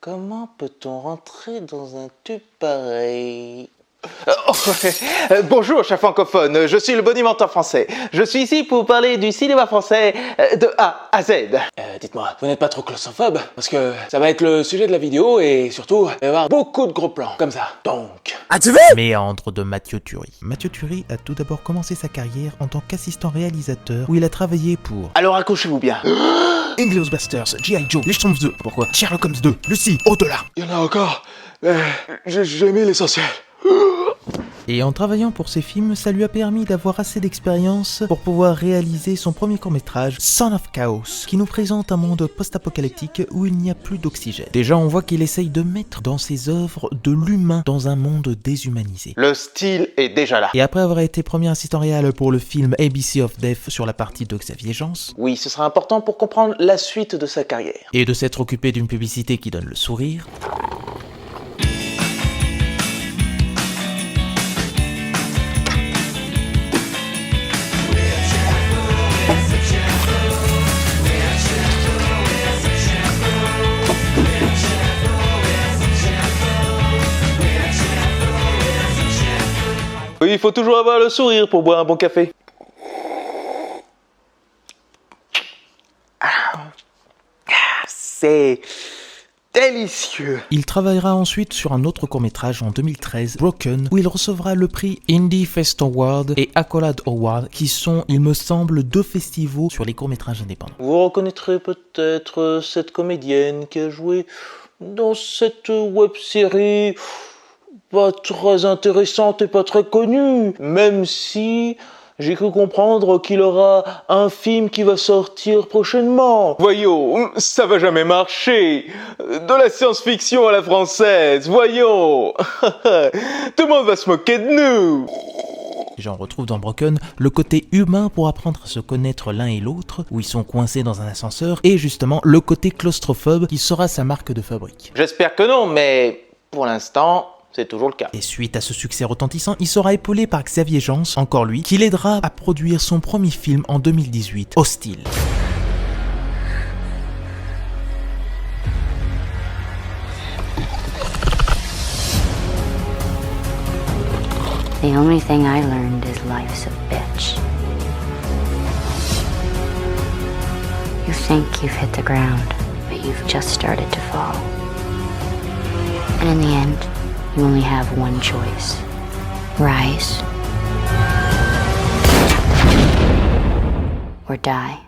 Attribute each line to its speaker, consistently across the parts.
Speaker 1: Comment peut-on rentrer dans un tube pareil? Bonjour, chers francophones, je suis le bonimenteur français. Je suis ici pour vous parler du cinéma français de A à Z. Dites-moi, vous n'êtes pas trop claustrophobe? Parce que ça va être le sujet de la vidéo et surtout, il va y avoir beaucoup de gros plans, comme ça. Donc...
Speaker 2: Méandre de Mathieu Turi. Mathieu Turi a tout d'abord commencé sa carrière en tant qu'assistant réalisateur où il a travaillé pour...
Speaker 1: Alors accrochez-vous bien.
Speaker 2: Inglourious Basterds, G.I. Joe, Les Schtroumpfs 2, pourquoi Sherlock Holmes 2, Lucie, Au-delà.
Speaker 3: Il y en a encore, mais j'ai mis l'essentiel.
Speaker 2: Et en travaillant pour ces films, ça lui a permis d'avoir assez d'expérience pour pouvoir réaliser son premier court-métrage, Son of Chaos, qui nous présente un monde post-apocalyptique où il n'y a plus d'oxygène. Déjà, on voit qu'il essaye de mettre dans ses œuvres de l'humain dans un monde déshumanisé.
Speaker 1: Le style est déjà là.
Speaker 2: Et après avoir été premier assistant réel pour le film ABC of Death sur la partie de Xavier Jans,
Speaker 1: Oui, ce sera important pour comprendre la suite de sa carrière.
Speaker 2: et de s'être occupé d'une publicité qui donne le sourire,
Speaker 1: Oui, il faut toujours avoir le sourire pour boire un bon café. C'est délicieux.
Speaker 2: il travaillera ensuite sur un autre court-métrage en 2013, Broken, où il recevra le prix Indie Fest Award et Accolade Award, qui sont, il me semble, deux festivals sur les courts-métrages indépendants.
Speaker 1: Vous reconnaîtrez peut-être cette comédienne qui a joué dans cette web-série pas très intéressante et pas très connue, même si j'ai cru comprendre qu'il aura un film qui va sortir prochainement. Voyons, ça va jamais marcher. De la science-fiction à la française, voyons. Tout le monde va se moquer de nous.
Speaker 2: Déjà, on retrouve dans Broken le côté humain pour apprendre à se connaître l'un et l'autre, où ils sont coincés dans un ascenseur, et justement le côté claustrophobe qui sera sa marque de fabrique.
Speaker 1: J'espère que non, mais pour l'instant, c'est toujours le cas.
Speaker 2: Et suite à ce succès retentissant, il sera épaulé par Xavier Jans, encore lui, qui l'aidera à produire son premier film en 2018, Hostile.
Speaker 4: The only thing I learned is life's a bitch. You think you've hit the ground, but you've just started to fall. And in the end, you only have one choice. Rise. Or die.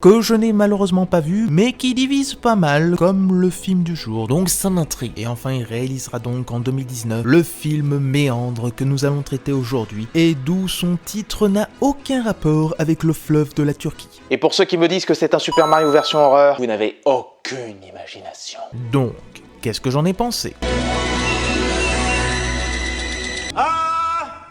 Speaker 2: Que je n'ai malheureusement pas vu, mais qui divise pas mal, comme le film du jour, donc ça m'intrigue. Et enfin, il réalisera donc en 2019 le film Méandre que nous allons traiter aujourd'hui, et d'où son titre n'a aucun rapport avec le fleuve de la Turquie.
Speaker 1: Et pour ceux qui me disent que c'est un Super Mario version horreur, vous n'avez aucune imagination.
Speaker 2: Donc, qu'est-ce que j'en ai pensé ?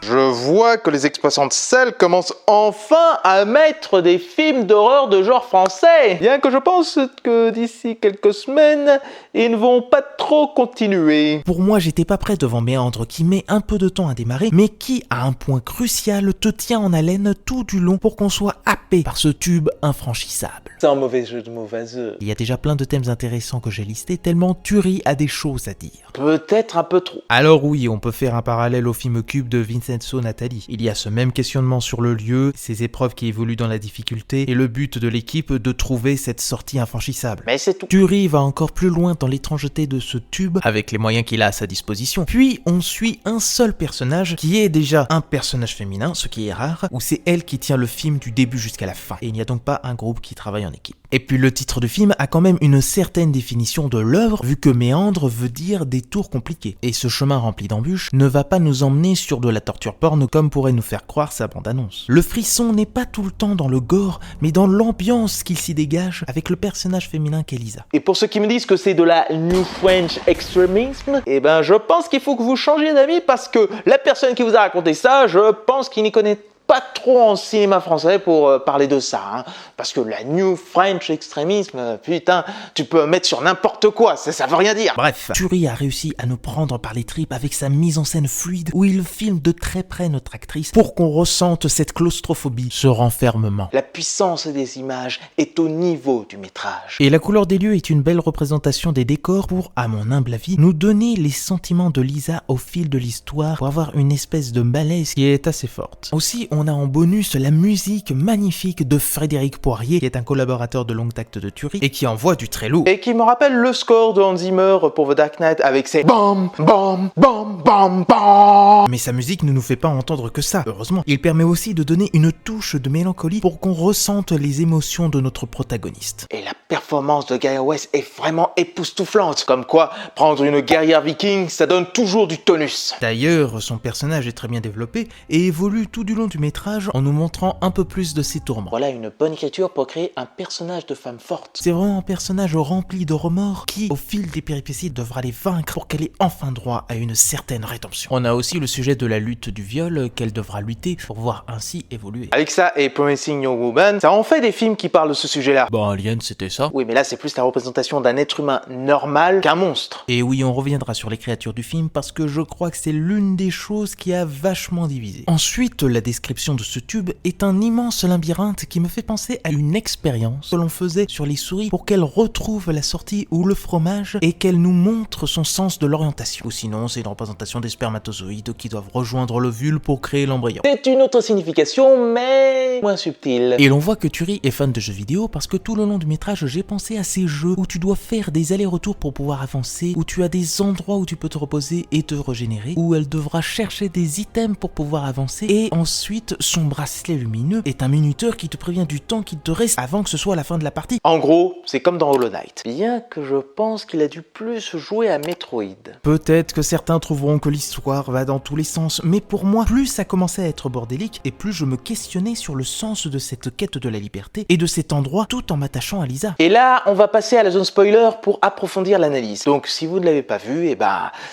Speaker 1: Je vois que les exploitants de salles commencent enfin à mettre des films d'horreur de genre français. Bien que je pense que d'ici quelques semaines, ils ne vont pas trop continuer.
Speaker 2: Pour moi, j'étais pas prêt devant Méandre qui met un peu de temps à démarrer, mais qui, à un point crucial, te tient en haleine tout du long pour qu'on soit happé par ce tube infranchissable.
Speaker 1: C'est un mauvais jeu de mauvaises.
Speaker 2: Il y a déjà plein de thèmes intéressants que j'ai listés, tellement Turi a des choses à dire.
Speaker 1: Peut-être un peu trop.
Speaker 2: Alors oui, on peut faire un parallèle au film Cube de Vincenzo Natali. Il y a ce même questionnement sur le lieu, ces épreuves qui évoluent dans la difficulté, et le but de l'équipe de trouver cette sortie infranchissable.
Speaker 1: Mais c'est tout.
Speaker 2: Turi va encore plus loin dans l'étrangeté de ce tube, avec les moyens qu'il a à sa disposition. Puis on suit un seul personnage, qui est déjà un personnage féminin, ce qui est rare, où c'est elle qui tient le film du début jusqu'à la fin. Et il n'y a donc pas un groupe qui travaille en équipe. Et puis le titre du film a quand même une certaine définition de l'œuvre, vu que méandre veut dire détour compliqué. Et ce chemin rempli d'embûches ne va pas nous emmener sur de la torture porn comme pourrait nous faire croire sa bande-annonce. Le frisson n'est pas tout le temps dans le gore, mais dans l'ambiance qu'il s'y dégage avec le personnage féminin qu'Elisa.
Speaker 1: Et pour ceux qui me disent que c'est de la New French extremisme, eh ben je pense qu'il faut que vous changiez d'avis parce que la personne qui vous a raconté ça, je pense qu'il n'y connaît pas trop en cinéma français pour parler de ça, hein, parce que la New French Extremism, putain, tu peux mettre sur n'importe quoi, ça veut rien dire.
Speaker 2: Bref, Turi a réussi à nous prendre par les tripes avec sa mise en scène fluide où il filme de très près notre actrice pour qu'on ressente cette claustrophobie, ce renfermement.
Speaker 1: La puissance des images est au niveau du métrage.
Speaker 2: Et la couleur des lieux est une belle représentation des décors pour, à mon humble avis, nous donner les sentiments de Lisa au fil de l'histoire pour avoir une espèce de malaise qui est assez forte. Aussi, on a en bonus la musique magnifique de Frédéric Poirier, qui est un collaborateur de longue date de Turi et qui envoie du très lourd.
Speaker 1: Et qui me rappelle le score de Hans Zimmer pour The Dark Knight avec ses BAM BAM BAM BAM BAM.
Speaker 2: Mais sa musique ne nous fait pas entendre que ça, heureusement. Il permet aussi de donner une touche de mélancolie pour qu'on ressente les émotions de notre protagoniste.
Speaker 1: Et la performance de Gaia West est vraiment époustouflante. Comme quoi, prendre une guerrière viking, ça donne toujours du tonus.
Speaker 2: D'ailleurs, son personnage est très bien développé et évolue tout du long du métrage en nous montrant un peu plus de ses tourments.
Speaker 1: Voilà une bonne écriture pour créer un personnage de femme forte.
Speaker 2: C'est vraiment un personnage rempli de remords qui, au fil des péripéties, devra les vaincre pour qu'elle ait enfin droit à une certaine rédemption. On a aussi le sujet de la lutte du viol qu'elle devra lutter pour voir ainsi évoluer.
Speaker 1: Avec ça et Promising Young Woman, ça en fait des films qui parlent de ce sujet-là.
Speaker 2: Bon, Alien, c'était ça.
Speaker 1: Oui, mais là, c'est plus la représentation d'un être humain normal qu'un monstre.
Speaker 2: Et oui, on reviendra sur les créatures du film parce que je crois que c'est l'une des choses qui a vachement divisé. Ensuite, la description de ce tube est un immense labyrinthe qui me fait penser à une expérience que l'on faisait sur les souris pour qu'elles retrouvent la sortie ou le fromage et qu'elles nous montrent son sens de l'orientation. Ou sinon, c'est une représentation des spermatozoïdes qui doivent rejoindre l'ovule pour créer l'embryon.
Speaker 1: C'est une autre signification, mais moins subtile.
Speaker 2: Et l'on voit que Turi est fan de jeux vidéo parce que tout le long du métrage, j'ai pensé à ces jeux où tu dois faire des allers-retours pour pouvoir avancer, où tu as des endroits où tu peux te reposer et te régénérer, où elle devra chercher des items pour pouvoir avancer, et ensuite son bracelet lumineux est un minuteur qui te prévient du temps qui te reste avant que ce soit la fin de la partie.
Speaker 1: En gros, c'est comme dans Hollow Knight. Bien que je pense qu'il a dû plus jouer à Metroid.
Speaker 2: Peut-être que certains trouveront que l'histoire va dans tous les sens, mais pour moi, plus ça commençait à être bordélique, et plus je me questionnais sur le sens de cette quête de la liberté et de cet endroit tout en m'attachant à Lisa.
Speaker 1: Et là, on va passer à la zone spoiler pour approfondir l'analyse. Donc si vous ne l'avez pas vu,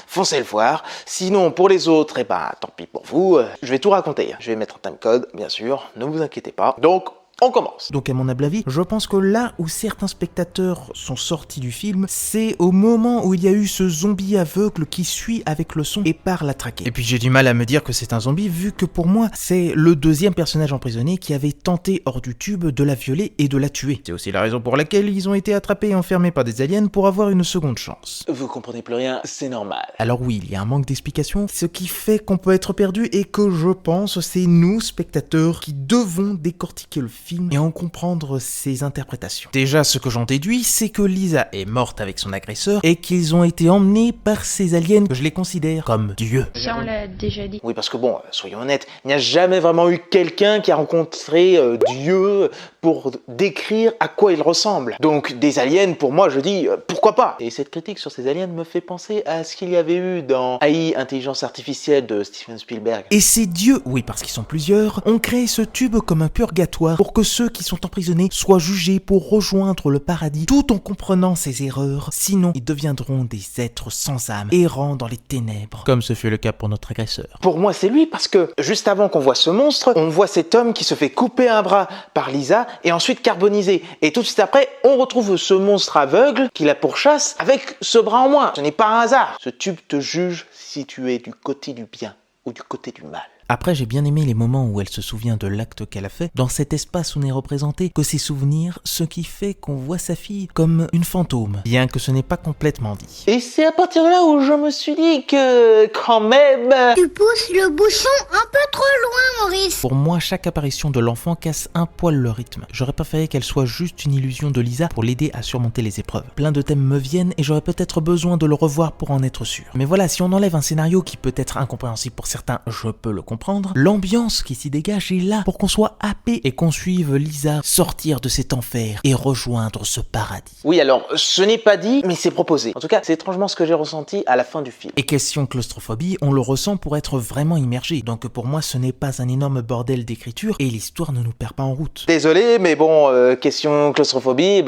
Speaker 1: foncez le voir. Sinon, pour les autres, tant pis pour vous. Je vais tout raconter. Je vais mettre un timecode, bien sûr, ne vous inquiétez pas. Donc, on commence.
Speaker 2: Donc à mon humble avis, je pense que là où certains spectateurs sont sortis du film, c'est au moment où il y a eu ce zombie aveugle qui suit avec le son et part la traquer. Et puis j'ai du mal à me dire que c'est un zombie vu que pour moi, c'est le deuxième personnage emprisonné qui avait tenté hors du tube de la violer et de la tuer. C'est aussi la raison pour laquelle ils ont été attrapés et enfermés par des aliens pour avoir une seconde chance.
Speaker 1: Vous comprenez plus rien, c'est normal.
Speaker 2: Alors oui, il y a un manque d'explication, ce qui fait qu'on peut être perdu et que je pense c'est nous, spectateurs, qui devons décortiquer le film et en comprendre ses interprétations. Déjà, ce que j'en déduis, c'est que Lisa est morte avec son agresseur et qu'ils ont été emmenés par ces aliens que je les considère comme dieux.
Speaker 5: Ça, on l'a déjà dit.
Speaker 1: Oui, parce que bon, soyons honnêtes, il n'y a jamais vraiment eu quelqu'un qui a rencontré Dieu pour décrire à quoi il ressemble. Donc, des aliens, pour moi, je dis, pourquoi pas? Et cette critique sur ces aliens me fait penser à ce qu'il y avait eu dans AI, Intelligence Artificielle de Steven Spielberg.
Speaker 2: Et ces dieux, oui parce qu'ils sont plusieurs, ont créé ce tube comme un purgatoire pour que ceux qui sont emprisonnés soient jugés pour rejoindre le paradis tout en comprenant ses erreurs, sinon ils deviendront des êtres sans âme, errant dans les ténèbres, comme ce fut le cas pour notre agresseur.
Speaker 1: Pour moi c'est lui parce que juste avant qu'on voit ce monstre, on voit cet homme qui se fait couper un bras par Lisa et ensuite carbonisé, et tout de suite après on retrouve ce monstre aveugle qui la pourchasse avec ce bras en moins. Ce n'est pas un hasard, ce tube te juge si tu es du côté du bien ou du côté du mal.
Speaker 2: Après, j'ai bien aimé les moments où elle se souvient de l'acte qu'elle a fait. Dans cet espace où n'est représenté que ses souvenirs, ce qui fait qu'on voit sa fille comme une fantôme, bien que ce n'est pas complètement dit.
Speaker 1: Et c'est à partir de là où je me suis dit que, quand même...
Speaker 5: Tu pousses le bouchon un peu trop loin, Maurice.
Speaker 2: Pour moi, chaque apparition de l'enfant casse un poil le rythme. J'aurais préféré qu'elle soit juste une illusion de Lisa pour l'aider à surmonter les épreuves. Plein de thèmes me viennent et j'aurais peut-être besoin de le revoir pour en être sûr. Mais voilà, si on enlève un scénario qui peut être incompréhensible pour certains, je peux le comprendre. L'ambiance qui s'y dégage est là pour qu'on soit happé et qu'on suive Lisa sortir de cet enfer et rejoindre ce paradis.
Speaker 1: Oui, alors, ce n'est pas dit, mais c'est proposé. En tout cas, c'est étrangement ce que j'ai ressenti à la fin du film.
Speaker 2: Et question claustrophobie, on le ressent pour être vraiment immergé. Donc pour moi, ce n'est pas un énorme bordel d'écriture et l'histoire ne nous perd pas en route.
Speaker 1: Désolé, mais bon, question claustrophobie,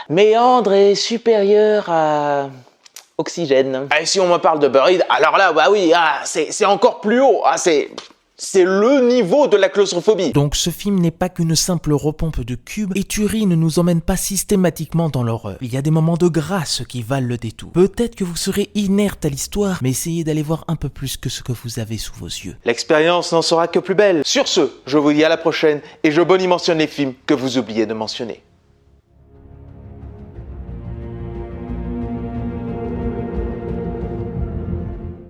Speaker 1: méandre est supérieur à... Oxygène. Et si on me parle de Buried, alors là, c'est encore plus haut, c'est C'est le niveau de la claustrophobie.
Speaker 2: Donc ce film n'est pas qu'une simple repompe de cubes, et Tuerie ne nous emmène pas systématiquement dans l'horreur. Il y a des moments de grâce qui valent le détour. Peut-être que vous serez inerte à l'histoire, mais essayez d'aller voir un peu plus que ce que vous avez sous vos yeux.
Speaker 1: L'expérience n'en sera que plus belle. Sur ce, je vous dis à la prochaine et je bonimentionne les films que vous oubliez de mentionner.